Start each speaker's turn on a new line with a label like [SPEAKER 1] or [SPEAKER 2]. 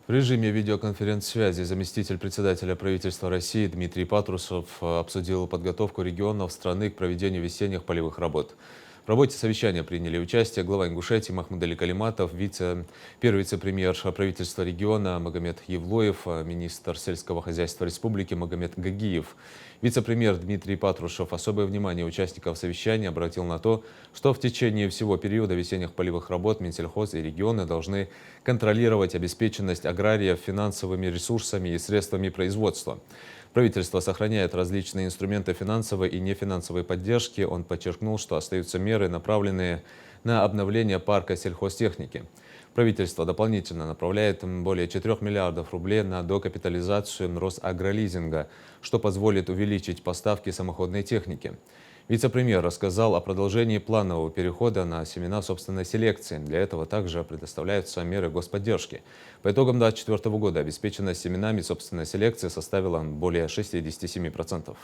[SPEAKER 1] В режиме видеоконференц-связи заместитель председателя правительства России Дмитрий Патрусев обсудил подготовку регионов страны к проведению весенних полевых работ. В работе совещания приняли участие глава Ингушетии Махмуд Калиматов, первый вице-премьер правительства региона Магомед Евлоев, министр сельского хозяйства республики Магомед Гагиев. Вице-премьер Дмитрий Патрушев особое внимание участников совещания обратил на то, что в течение всего периода весенних полевых работ Минсельхоз и регионы должны контролировать обеспеченность аграриев финансовыми ресурсами и средствами производства. Правительство сохраняет различные инструменты финансовой и нефинансовой поддержки. Он подчеркнул, что остаются меры, направленные на обновление парка сельхозтехники. Правительство дополнительно направляет более 4 миллиардов рублей на докапитализацию Росагролизинга, что позволит увеличить поставки самоходной техники. Вице-премьер рассказал о продолжении планового перехода на семена собственной селекции. Для этого также предоставляются меры господдержки. По итогам 2024 года обеспеченность семенами собственной селекции составила более 67%.